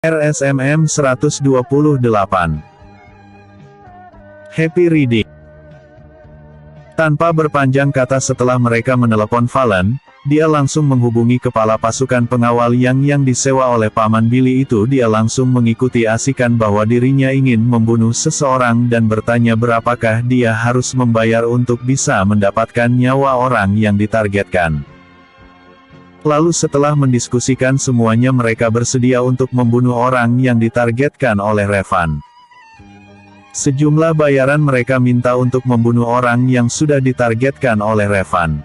RSMM 128. Happy reading. Tanpa berpanjang kata setelah mereka menelepon Valen, dia langsung menghubungi kepala pasukan pengawal yang disewa oleh Paman Billy itu. Dia langsung mengikuti asikan bahwa dirinya ingin membunuh seseorang dan bertanya berapakah dia harus membayar untuk bisa mendapatkan nyawa orang yang ditargetkan. Lalu setelah mendiskusikan semuanya, mereka bersedia untuk membunuh orang yang ditargetkan oleh Revan. Sejumlah bayaran mereka minta untuk membunuh orang yang sudah ditargetkan oleh Revan.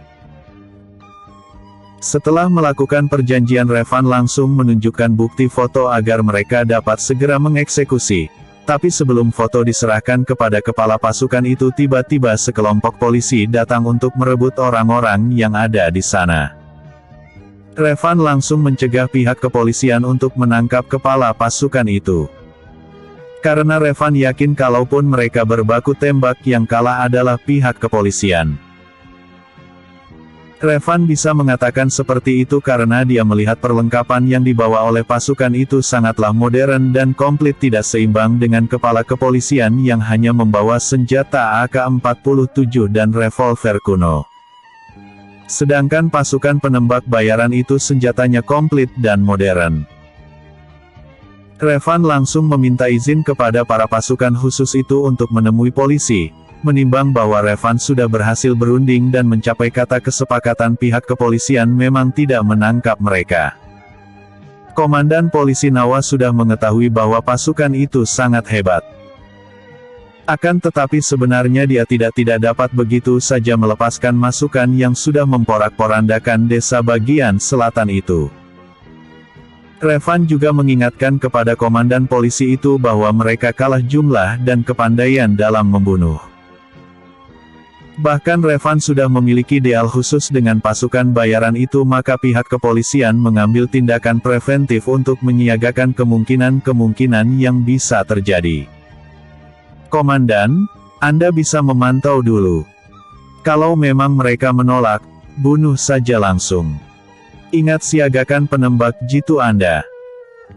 Setelah melakukan perjanjian, Revan langsung menunjukkan bukti foto agar mereka dapat segera mengeksekusi. Tapi sebelum foto diserahkan kepada kepala pasukan itu, tiba-tiba sekelompok polisi datang untuk merebut orang-orang yang ada di sana. Revan langsung mencegah pihak kepolisian untuk menangkap kepala pasukan itu. Karena Revan yakin kalaupun mereka berbaku tembak, yang kalah adalah pihak kepolisian. Revan bisa mengatakan seperti itu karena dia melihat perlengkapan yang dibawa oleh pasukan itu sangatlah modern dan komplit, tidak seimbang dengan kepala kepolisian yang hanya membawa senjata AK-47 dan revolver kuno. Sedangkan pasukan penembak bayaran itu senjatanya komplit dan modern. Revan langsung meminta izin kepada para pasukan khusus itu untuk menemui polisi. Menimbang bahwa Revan sudah berhasil berunding dan mencapai kata kesepakatan, pihak kepolisian memang tidak menangkap mereka. Komandan Polisi Nawa sudah mengetahui bahwa pasukan itu sangat hebat. Akan tetapi sebenarnya dia tidak dapat begitu saja melepaskan masukan yang sudah memporak-porandakan desa bagian selatan itu. Revan juga mengingatkan kepada komandan polisi itu bahwa mereka kalah jumlah dan kepandaian dalam membunuh. Bahkan Revan sudah memiliki deal khusus dengan pasukan bayaran itu, maka pihak kepolisian mengambil tindakan preventif untuk menyiagakan kemungkinan-kemungkinan yang bisa terjadi. Komandan, Anda bisa memantau dulu. Kalau memang mereka menolak, bunuh saja langsung. Ingat, siagakan penembak jitu Anda,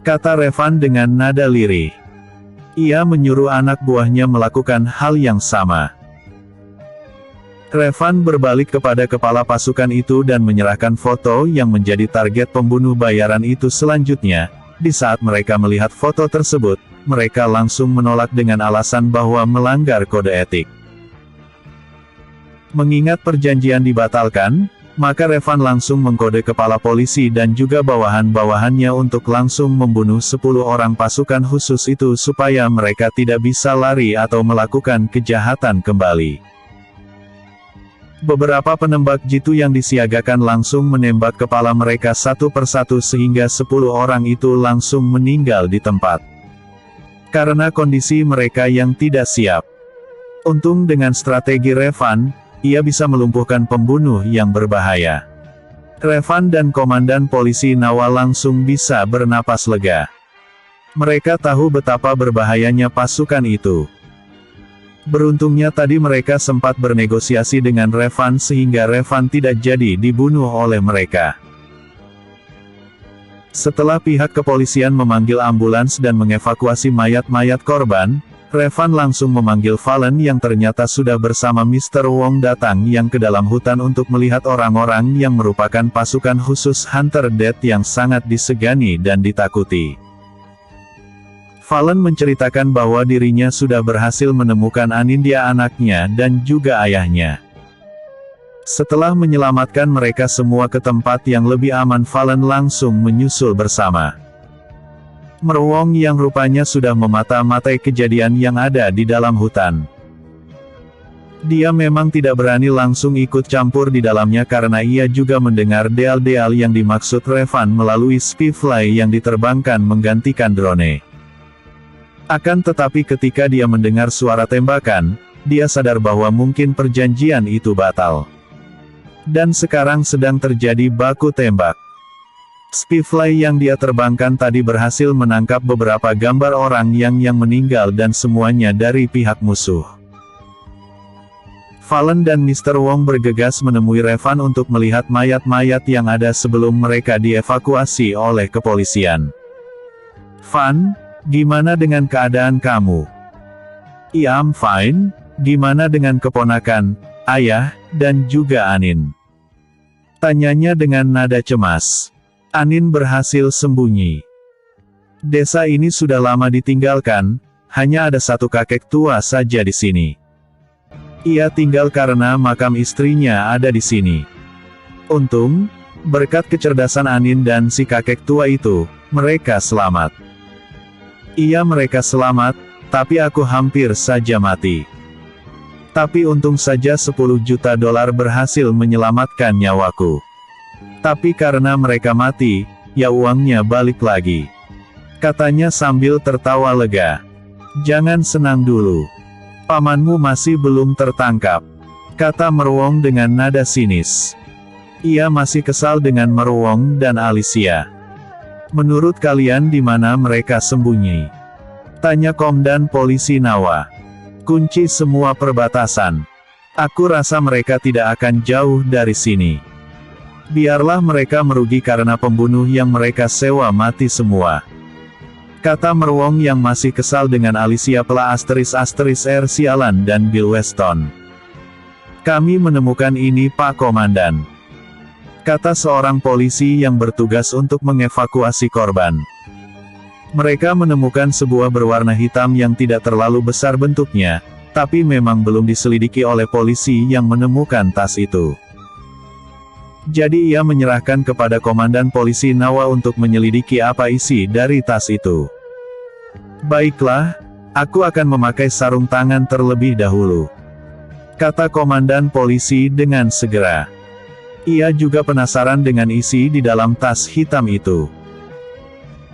kata Revan dengan nada lirih. Ia menyuruh anak buahnya melakukan hal yang sama. Revan berbalik kepada kepala pasukan itu dan menyerahkan foto yang menjadi target pembunuh bayaran itu. Selanjutnya, di saat mereka melihat foto tersebut, mereka langsung menolak dengan alasan bahwa melanggar kode etik. Mengingat perjanjian dibatalkan, maka Revan langsung mengkode kepala polisi dan juga bawahan-bawahannya untuk langsung membunuh 10 orang pasukan khusus itu supaya mereka tidak bisa lari atau melakukan kejahatan kembali. Beberapa penembak jitu yang disiagakan langsung menembak kepala mereka satu persatu sehingga 10 orang itu langsung meninggal di tempat. Karena kondisi mereka yang tidak siap. Untung dengan strategi Revan, ia bisa melumpuhkan pembunuh yang berbahaya. Revan dan komandan polisi Nawa langsung bisa bernapas lega. Mereka tahu betapa berbahayanya pasukan itu. Beruntungnya tadi mereka sempat bernegosiasi dengan Revan sehingga Revan tidak jadi dibunuh oleh mereka. Setelah pihak kepolisian memanggil ambulans dan mengevakuasi mayat-mayat korban, Revan langsung memanggil Valen yang ternyata sudah bersama Mr. Wong datang yang ke dalam hutan untuk melihat orang-orang yang merupakan pasukan khusus Hunter Death yang sangat disegani dan ditakuti. Valen menceritakan bahwa dirinya sudah berhasil menemukan Anindya, anaknya dan juga ayahnya. Setelah menyelamatkan mereka semua ke tempat yang lebih aman, Valen langsung menyusul bersama Merwong yang rupanya sudah memata-matai kejadian yang ada di dalam hutan. Dia memang tidak berani langsung ikut campur di dalamnya karena ia juga mendengar deal-deal yang dimaksud Revan melalui Spyfly yang diterbangkan menggantikan drone. Akan tetapi ketika dia mendengar suara tembakan, dia sadar bahwa mungkin perjanjian itu batal. Dan sekarang sedang terjadi baku tembak. Spyfly yang dia terbangkan tadi berhasil menangkap beberapa gambar orang yang meninggal dan semuanya dari pihak musuh. Valen dan Mr. Wong bergegas menemui Revan untuk melihat mayat-mayat yang ada sebelum mereka dievakuasi oleh kepolisian. Van, gimana dengan keadaan kamu? I'm fine, gimana dengan keponakan, ayah, dan juga Anin? Tanyanya dengan nada cemas. Anin berhasil sembunyi. Desa ini sudah lama ditinggalkan, hanya ada satu kakek tua saja di sini. Ia tinggal karena makam istrinya ada di sini. Untung, berkat kecerdasan Anin dan si kakek tua itu, mereka selamat. Iya, mereka selamat, tapi aku hampir saja mati. Tapi untung saja 10 juta dolar berhasil menyelamatkan nyawaku. Tapi karena mereka mati, ya uangnya balik lagi. Katanya sambil tertawa lega. Jangan senang dulu. Pamanmu masih belum tertangkap, kata Meruong dengan nada sinis. Ia masih kesal dengan Meruong dan Alicia. Menurut kalian di mana mereka sembunyi? Tanya Komandan Polisi Nawa. Kunci semua perbatasan. Aku rasa mereka tidak akan jauh dari sini. Biarlah mereka merugi karena pembunuh yang mereka sewa mati semua. Kata Meruong yang masih kesal dengan Alicia Pela **** R. Sialan dan Bill Weston. Kami menemukan ini Pak Komandan. Kata seorang polisi yang bertugas untuk mengevakuasi korban. Mereka menemukan sebuah berwarna hitam yang tidak terlalu besar bentuknya, tapi memang belum diselidiki oleh polisi yang menemukan tas itu. Jadi ia menyerahkan kepada Komandan Polisi Nawa untuk menyelidiki apa isi dari tas itu. Baiklah, aku akan memakai sarung tangan terlebih dahulu, kata Komandan Polisi dengan segera. Ia juga penasaran dengan isi di dalam tas hitam itu.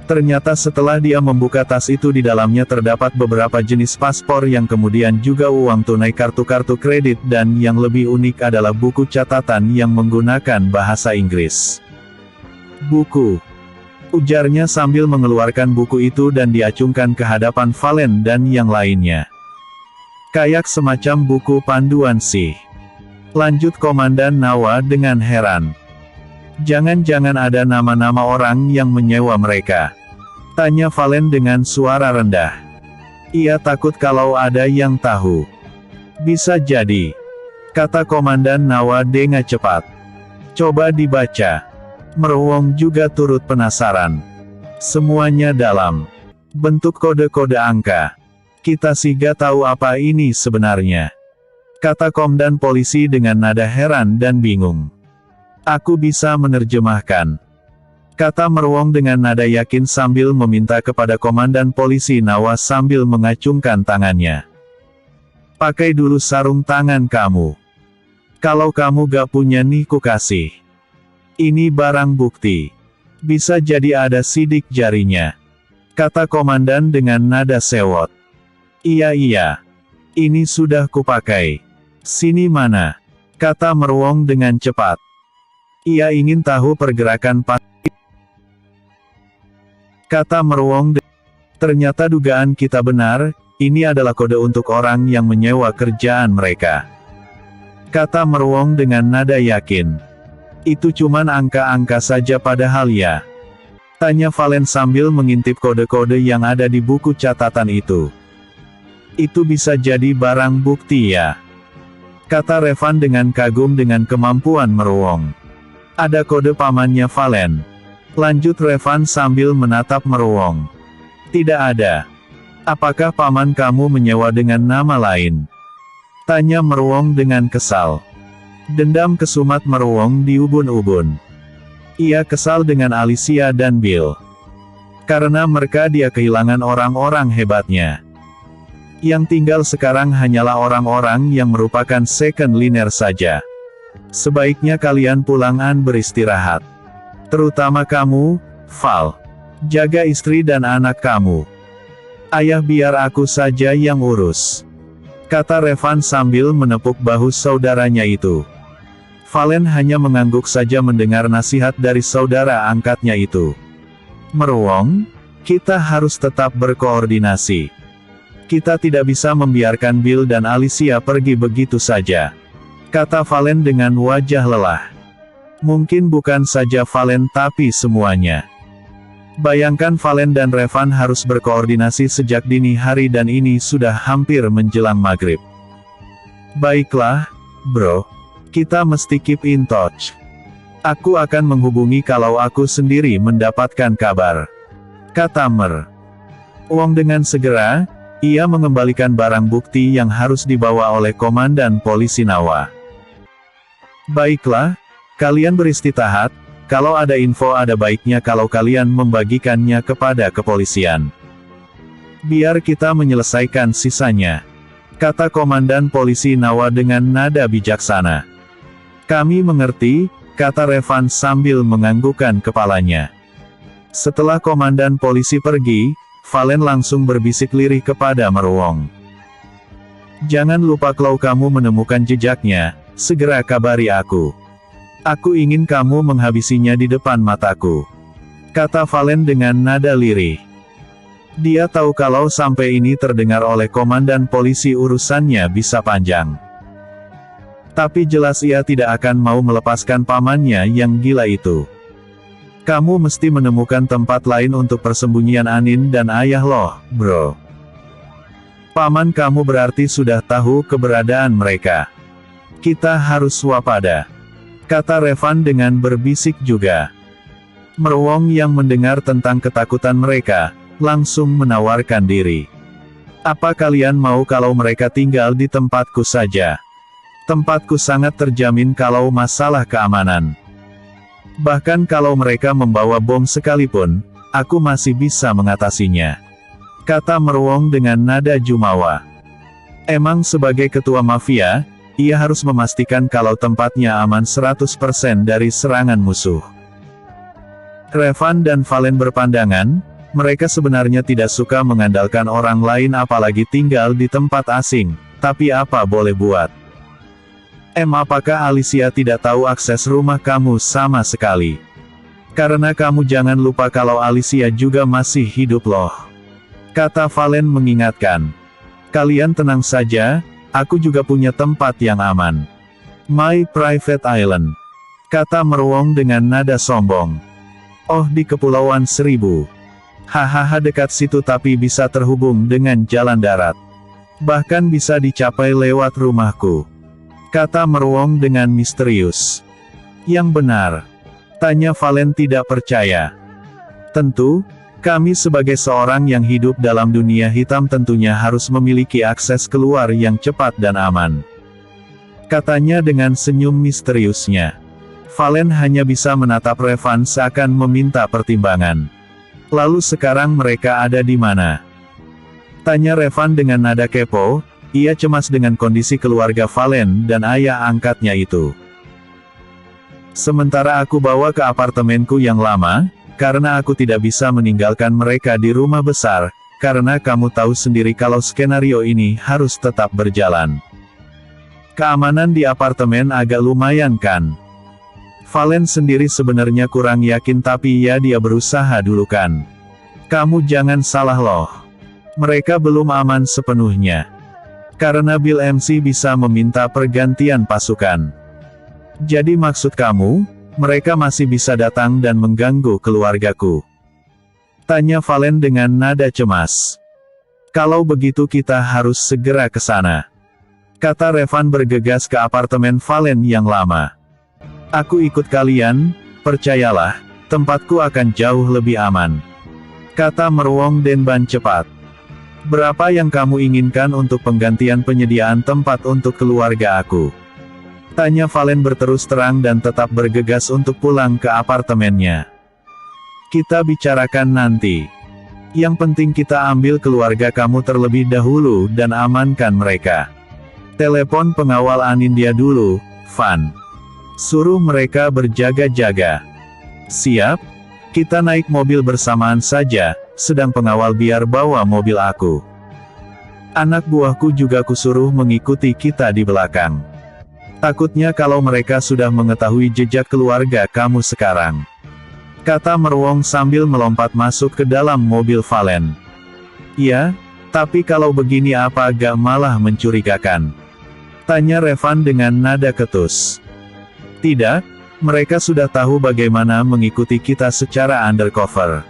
Ternyata setelah dia membuka tas itu, di dalamnya terdapat beberapa jenis paspor yang kemudian juga uang tunai, kartu-kartu kredit, dan yang lebih unik adalah buku catatan yang menggunakan bahasa Inggris. Buku, ujarnya sambil mengeluarkan buku itu dan diacungkan ke hadapan Valen dan yang lainnya. Kayak semacam buku panduan sih. Lanjut Komandan Nawa dengan heran. Jangan-jangan ada nama-nama orang yang menyewa mereka? Tanya Valen dengan suara rendah. Ia takut kalau ada yang tahu. Bisa jadi, kata Komandan Nawa dengan cepat. Coba dibaca. Meruong juga turut penasaran. Semuanya dalam bentuk kode-kode angka. Kita sih gak tahu apa ini sebenarnya, kata Komandan Polisi dengan nada heran dan bingung. Aku bisa menerjemahkan, kata Meruong dengan nada yakin sambil meminta kepada Komandan Polisi Nawa sambil mengacungkan tangannya. Pakai dulu sarung tangan kamu. Kalau kamu gak punya nih ku kasih. Ini barang bukti. Bisa jadi ada sidik jarinya, kata Komandan dengan nada sewot. Iya. Ini sudah kupakai. Sini mana? Kata Meruong dengan cepat. Ia ingin tahu pergerakan pasti. Kata Meruong. Ternyata dugaan kita benar, ini adalah kode untuk orang yang menyewa kerjaan mereka, kata Meruong dengan nada yakin. Itu cuman angka-angka saja padahal ya? Tanya Valen sambil mengintip kode-kode yang ada di buku catatan itu. Itu bisa jadi barang bukti ya? Kata Revan dengan kagum dengan kemampuan Meruong. Ada kode pamannya Valen. Lanjut Revan sambil menatap Meruong. Tidak ada. Apakah paman kamu menyewa dengan nama lain? Tanya Meruong dengan kesal. Dendam kesumat Meruong di ubun-ubun. Ia kesal dengan Alicia dan Bill. Karena mereka dia kehilangan orang-orang hebatnya. Yang tinggal sekarang hanyalah orang-orang yang merupakan second liner saja. Sebaiknya kalian pulangan beristirahat. Terutama kamu, Val. Jaga istri dan anak kamu. Ayah biar aku saja yang urus, kata Revan sambil menepuk bahu saudaranya itu. Valen hanya mengangguk saja mendengar nasihat dari saudara angkatnya itu. Meruong, kita harus tetap berkoordinasi. Kita tidak bisa membiarkan Bill dan Alicia pergi begitu saja, kata Valen dengan wajah lelah. Mungkin bukan saja Valen tapi semuanya. Bayangkan Valen dan Revan harus berkoordinasi sejak dini hari dan ini sudah hampir menjelang maghrib. Baiklah, bro. Kita mesti keep in touch. Aku akan menghubungi kalau aku sendiri mendapatkan kabar, kata Mer. Wong dengan segera, ia mengembalikan barang bukti yang harus dibawa oleh Komandan Polisi Nawa. Baiklah, kalian beristirahat. Kalau ada info ada baiknya kalau kalian membagikannya kepada kepolisian. Biar kita menyelesaikan sisanya, kata Komandan Polisi Nawa dengan nada bijaksana. Kami mengerti, kata Revan sambil menganggukkan kepalanya. Setelah Komandan Polisi pergi, Valen langsung berbisik lirih kepada Merwong. Jangan lupa kalau kamu menemukan jejaknya, segera kabari aku. Aku ingin kamu menghabisinya di depan mataku, kata Valen dengan nada lirih. Dia tahu kalau sampai ini terdengar oleh Komandan Polisi urusannya bisa panjang. Tapi jelas ia tidak akan mau melepaskan pamannya yang gila itu. Kamu mesti menemukan tempat lain untuk persembunyian Anin dan ayah loh, bro. Paman kamu berarti sudah tahu keberadaan mereka. Kita harus waspada, kata Revan dengan berbisik juga. Merwong yang mendengar tentang ketakutan mereka, langsung menawarkan diri. Apa kalian mau kalau mereka tinggal di tempatku saja? Tempatku sangat terjamin kalau masalah keamanan. Bahkan kalau mereka membawa bom sekalipun, aku masih bisa mengatasinya, kata Merwong dengan nada jumawa. Emang sebagai ketua mafia, ia harus memastikan kalau tempatnya aman 100% dari serangan musuh. Revan dan Valen berpandangan, mereka sebenarnya tidak suka mengandalkan orang lain apalagi tinggal di tempat asing, tapi apa boleh buat. Apakah Alicia tidak tahu akses rumah kamu sama sekali? Karena kamu jangan lupa kalau Alicia juga masih hidup loh, kata Valen mengingatkan. Kalian tenang saja, aku juga punya tempat yang aman. My private island, kata Merwong dengan nada sombong. Oh, di Kepulauan Seribu. Hahaha, dekat situ tapi bisa terhubung dengan jalan darat. Bahkan bisa dicapai lewat rumahku, kata Merwong dengan misterius. Yang benar? Tanya Valen tidak percaya. Tentu, kami sebagai seorang yang hidup dalam dunia hitam tentunya harus memiliki akses keluar yang cepat dan aman, katanya dengan senyum misteriusnya. Valen hanya bisa menatap Revan seakan meminta pertimbangan. Lalu sekarang mereka ada di mana? Tanya Revan dengan nada kepo. Ia cemas dengan kondisi keluarga Valen dan ayah angkatnya itu. Sementara aku bawa ke apartemenku yang lama, karena aku tidak bisa meninggalkan mereka di rumah besar, karena kamu tahu sendiri kalau skenario ini harus tetap berjalan. Keamanan di apartemen agak lumayan kan? Valen sendiri sebenarnya kurang yakin tapi ya dia berusaha dulu kan. Kamu jangan salah loh. Mereka belum aman sepenuhnya. Karena Bill MC bisa meminta pergantian pasukan. Jadi maksud kamu, mereka masih bisa datang dan mengganggu keluargaku? Tanya Valen dengan nada cemas. Kalau begitu kita harus segera ke sana, kata Revan bergegas ke apartemen Valen yang lama. Aku ikut kalian, percayalah, tempatku akan jauh lebih aman, kata Merwong Denban cepat. Berapa yang kamu inginkan untuk penggantian penyediaan tempat untuk keluarga aku? Tanya Valen berterus terang dan tetap bergegas untuk pulang ke apartemennya. Kita bicarakan nanti. Yang penting kita ambil keluarga kamu terlebih dahulu dan amankan mereka. Telepon pengawal Anindya dulu, Van. Suruh mereka berjaga-jaga. Siap? Kita naik mobil bersamaan saja. Sedang pengawal biar bawa mobil aku. Anak buahku juga kusuruh mengikuti kita di belakang. Takutnya kalau mereka sudah mengetahui jejak keluarga kamu sekarang, kata Merwong sambil melompat masuk ke dalam mobil Valen. Ya, tapi kalau begini apa gak malah mencurigakan? Tanya Revan dengan nada ketus. Tidak, mereka sudah tahu bagaimana mengikuti kita secara undercover.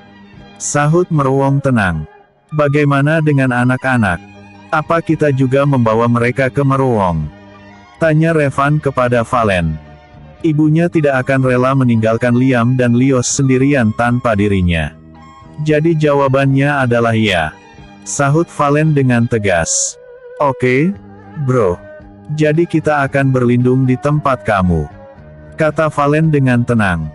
Sahut Meruwong tenang. Bagaimana dengan anak-anak? Apa kita juga membawa mereka ke Meruwong? Tanya Revan kepada Valen. Ibunya tidak akan rela meninggalkan Liam dan Lios sendirian tanpa dirinya. Jadi jawabannya adalah iya. Sahut Valen dengan tegas. Oke, bro. Jadi kita akan berlindung di tempat kamu. Kata Valen dengan tenang.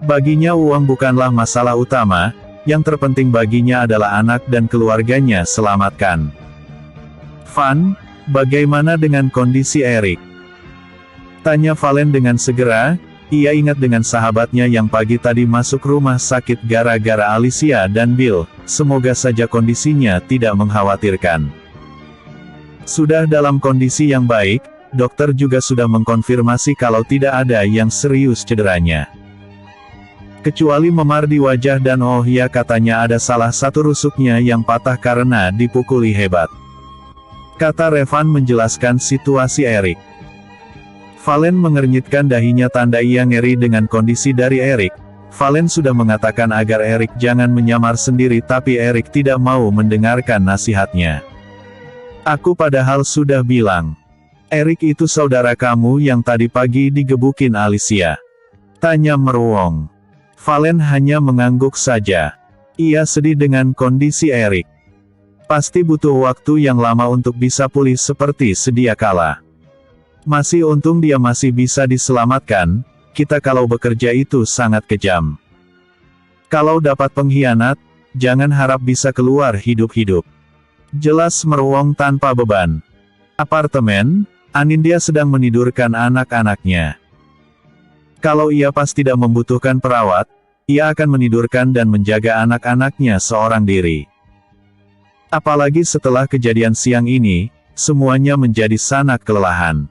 Baginya uang bukanlah masalah utama, yang terpenting baginya adalah anak dan keluarganya selamatkan. Van, bagaimana dengan kondisi Erik? Tanya Valen dengan segera. Ia ingat dengan sahabatnya yang pagi tadi masuk rumah sakit gara-gara Alicia dan Bill. Semoga saja kondisinya tidak mengkhawatirkan. Sudah dalam kondisi yang baik, dokter juga sudah mengkonfirmasi kalau tidak ada yang serius cederanya. Kecuali memar di wajah dan oh ya katanya ada salah satu rusuknya yang patah karena dipukuli hebat. Kata Revan menjelaskan situasi Erik. Valen mengernyitkan dahinya tanda ia ngeri dengan kondisi dari Erik. Valen sudah mengatakan agar Erik jangan menyamar sendiri tapi Erik tidak mau mendengarkan nasihatnya. Aku padahal sudah bilang. Erik itu saudara kamu yang tadi pagi digebukin Alicia. Tanya Meruwong. Valen hanya mengangguk saja. Ia sedih dengan kondisi Erik. Pasti butuh waktu yang lama untuk bisa pulih seperti sedia kala. Masih untung dia masih bisa diselamatkan, kita kalau bekerja itu sangat kejam. Kalau dapat pengkhianat, jangan harap bisa keluar hidup-hidup. Jelas Meruwong tanpa beban. Apartemen, Anindya sedang menidurkan anak-anaknya. Kalau ia pas tidak membutuhkan perawat, ia akan menidurkan dan menjaga anak-anaknya seorang diri. Apalagi setelah kejadian siang ini, semuanya menjadi sangat kelelahan.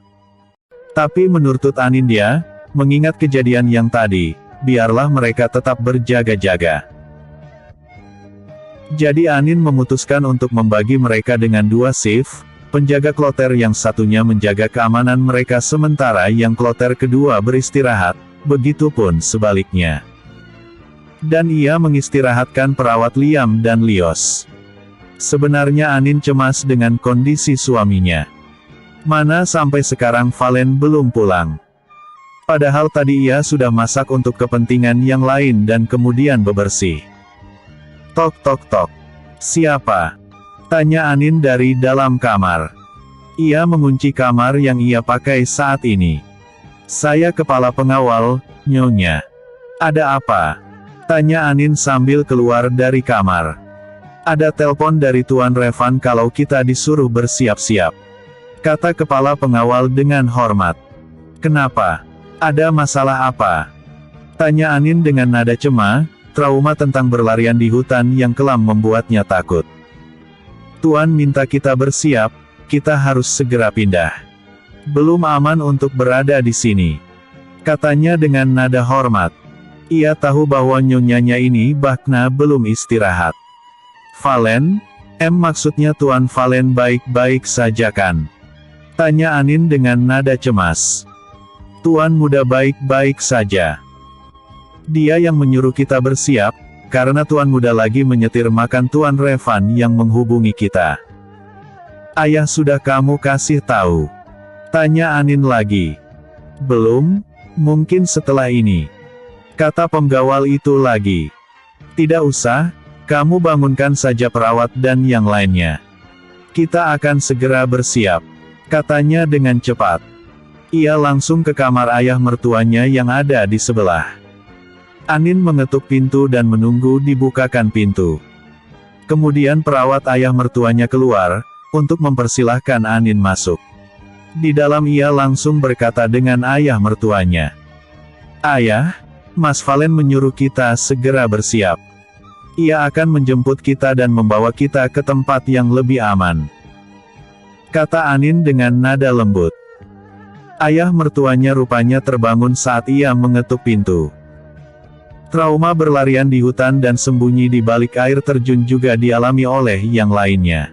Tapi menurut Anindya, mengingat kejadian yang tadi, biarlah mereka tetap berjaga-jaga. Jadi Anin memutuskan untuk membagi mereka dengan 2 shift, penjaga kloter yang satunya menjaga keamanan mereka sementara yang kloter kedua beristirahat, begitupun sebaliknya. Dan ia mengistirahatkan perawat Liam dan Lios. Sebenarnya Anin cemas dengan kondisi suaminya. Mana sampai sekarang Valen belum pulang. Padahal tadi ia sudah masak untuk kepentingan yang lain dan kemudian bebersih. Tok tok tok. Siapa? Tanya Anin dari dalam kamar. Ia mengunci kamar yang ia pakai saat ini. Saya kepala pengawal, Nyonya. Ada apa? Tanya Anin sambil keluar dari kamar. Ada telepon dari Tuan Revan kalau kita disuruh bersiap-siap. Kata kepala pengawal dengan hormat. Kenapa? Ada masalah apa? Tanya Anin dengan nada cema, trauma tentang berlarian di hutan yang kelam membuatnya takut. Tuan minta kita bersiap, kita harus segera pindah. Belum aman untuk berada di sini. Katanya dengan nada hormat. Ia tahu bahwa nyonyanya ini bahkan belum istirahat. Valen? Maksudnya Tuan Valen baik-baik saja kan? Tanya Anin dengan nada cemas. Tuan muda baik-baik saja. Dia yang menyuruh kita bersiap, karena Tuan muda lagi menyetir makan Tuan Revan yang menghubungi kita. Ayah sudah kamu kasih tahu? Tanya Anin lagi. Belum, mungkin setelah ini. Kata pemgawal itu lagi. Tidak usah, kamu bangunkan saja perawat dan yang lainnya. Kita akan segera bersiap. Katanya dengan cepat. Ia langsung ke kamar ayah mertuanya yang ada di sebelah. Anin mengetuk pintu dan menunggu dibukakan pintu. Kemudian perawat ayah mertuanya keluar, untuk mempersilahkan Anin masuk. Di dalam ia langsung berkata dengan ayah mertuanya. Ayah, Mas Valen menyuruh kita segera bersiap. Ia akan menjemput kita dan membawa kita ke tempat yang lebih aman. Kata Anin dengan nada lembut. Ayah mertuanya rupanya terbangun saat ia mengetuk pintu. Trauma berlarian di hutan dan sembunyi di balik air terjun juga dialami oleh yang lainnya.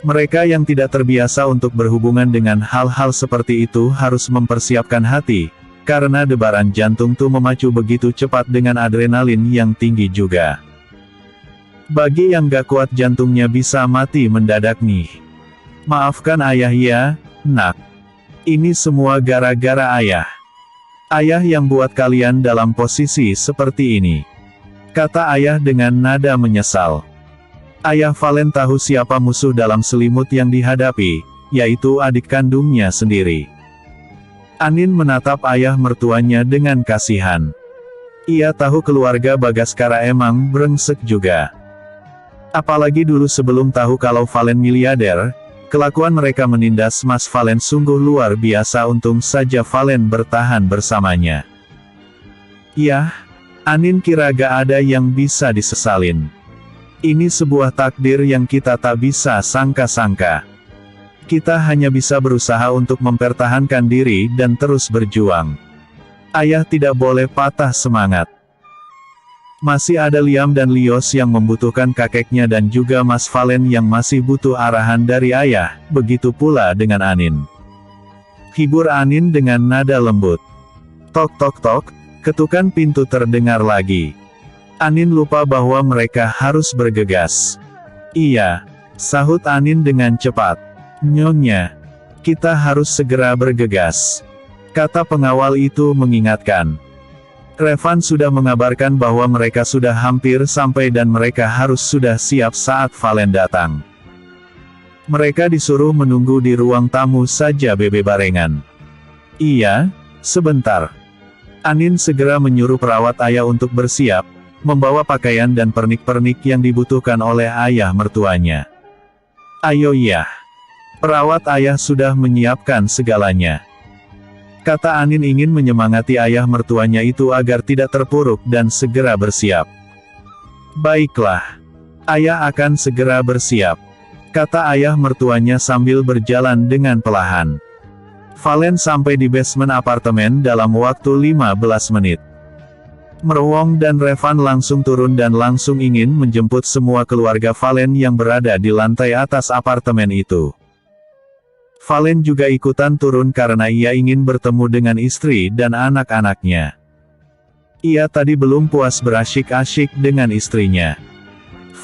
Mereka yang tidak terbiasa untuk berhubungan dengan hal-hal seperti itu harus mempersiapkan hati, karena debaran jantung tuh memacu begitu cepat dengan adrenalin yang tinggi juga. Bagi yang gak kuat jantungnya bisa mati mendadak nih. Maafkan ayah ya, nak. Ini semua gara-gara ayah. Ayah yang buat kalian dalam posisi seperti ini. Kata ayah dengan nada menyesal. Ayah Valen tahu siapa musuh dalam selimut yang dihadapi, yaitu adik kandungnya sendiri. Anin menatap ayah mertuanya dengan kasihan. Ia tahu keluarga Bagaskara emang brengsek juga. Apalagi dulu sebelum tahu kalau Valen miliarder, kelakuan mereka menindas Mas Valen sungguh luar biasa. Untung saja Valen bertahan bersamanya. Yah, Anin kira gak ada yang bisa disesalin. Ini sebuah takdir yang kita tak bisa sangka-sangka. Kita hanya bisa berusaha untuk mempertahankan diri dan terus berjuang. Ayah tidak boleh patah semangat. Masih ada Liam dan Lios yang membutuhkan kakeknya dan juga Mas Valen yang masih butuh arahan dari ayah, begitu pula dengan Anin. Hibur Anin dengan nada lembut. Tok tok tok, ketukan pintu terdengar lagi. Anin lupa bahwa mereka harus bergegas. Iya, sahut Anin dengan cepat. Nyonya, kita harus segera bergegas. Kata pengawal itu mengingatkan. Revan sudah mengabarkan bahwa mereka sudah hampir sampai dan mereka harus sudah siap saat Valen datang. Mereka disuruh menunggu di ruang tamu saja Bebe barengan. Iya, sebentar. Anin segera menyuruh perawat ayah untuk bersiap, membawa pakaian dan pernik-pernik yang dibutuhkan oleh ayah mertuanya. Ayo ya. Perawat ayah sudah menyiapkan segalanya. Kata Anin ingin menyemangati ayah mertuanya itu agar tidak terpuruk dan segera bersiap. Baiklah. Ayah akan segera bersiap. Kata ayah mertuanya sambil berjalan dengan perlahan. Valen sampai di basement apartemen dalam waktu 15 menit. Merwong dan Revan langsung turun dan langsung ingin menjemput semua keluarga Valen yang berada di lantai atas apartemen itu. Valen juga ikutan turun karena ia ingin bertemu dengan istri dan anak-anaknya. Ia tadi belum puas berasyik-asyik dengan istrinya.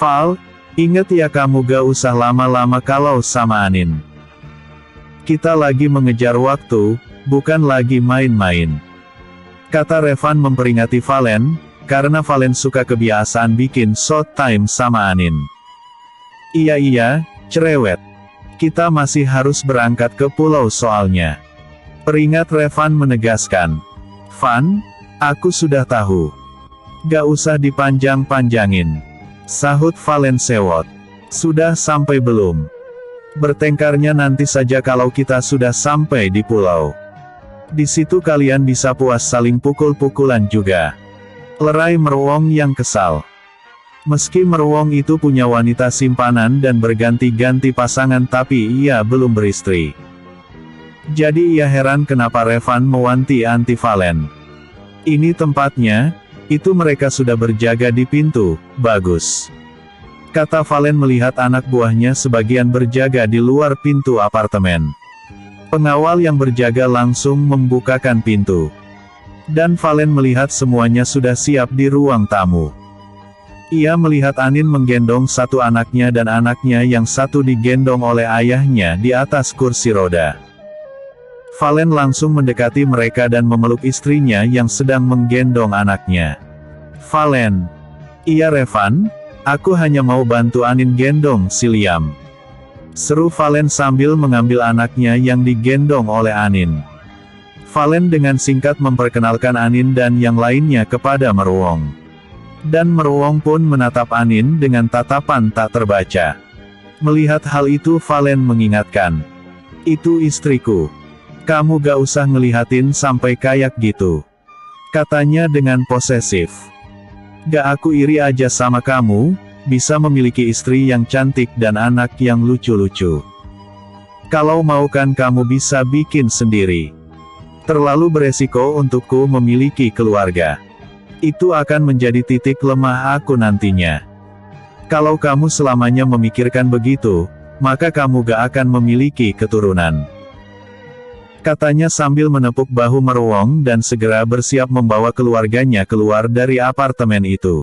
Val, inget ya kamu gak usah lama-lama kalau sama Anin. Kita lagi mengejar waktu, bukan lagi main-main. Kata Revan memperingati Valen, karena Valen suka kebiasaan bikin short time sama Anin. Iya, cerewet. Kita masih harus berangkat ke pulau soalnya. Peringat Revan menegaskan. Van, aku sudah tahu. Gak usah dipanjang-panjangin. Sahut Valen sewot. Sudah sampai belum? Bertengkarnya nanti saja kalau kita sudah sampai di pulau. Di situ kalian bisa puas saling pukul-pukulan juga. Lerai Merwong yang kesal. Meski Merwong itu punya wanita simpanan dan berganti-ganti pasangan tapi ia belum beristri. Jadi ia heran kenapa Revan mewanti-anti Valen. Ini tempatnya, itu mereka sudah berjaga di pintu, bagus. Kata Valen melihat anak buahnya sebagian berjaga di luar pintu apartemen. Pengawal yang berjaga langsung membukakan pintu. Dan Valen melihat semuanya sudah siap di ruang tamu. Ia melihat Anin menggendong satu anaknya dan anaknya yang satu digendong oleh ayahnya di atas kursi roda. Valen langsung mendekati mereka dan memeluk istrinya yang sedang menggendong anaknya. Valen. Iya Revan, aku hanya mau bantu Anin gendong si Liam. Seru Valen sambil mengambil anaknya yang digendong oleh Anin. Valen dengan singkat memperkenalkan Anin dan yang lainnya kepada Merwong. Dan Merwong pun menatap Anin dengan tatapan tak terbaca. Melihat hal itu Valen mengingatkan. Itu istriku. Kamu gak usah ngelihatin sampai kayak gitu. Katanya dengan posesif. Gak aku iri aja sama kamu, bisa memiliki istri yang cantik dan anak yang lucu-lucu. Kalau mau kan kamu bisa bikin sendiri. Terlalu beresiko untukku memiliki keluarga. Itu akan menjadi titik lemah aku nantinya. Kalau kamu selamanya memikirkan begitu, maka kamu gak akan memiliki keturunan. Katanya sambil menepuk bahu Meruwong dan segera bersiap membawa keluarganya keluar dari apartemen itu.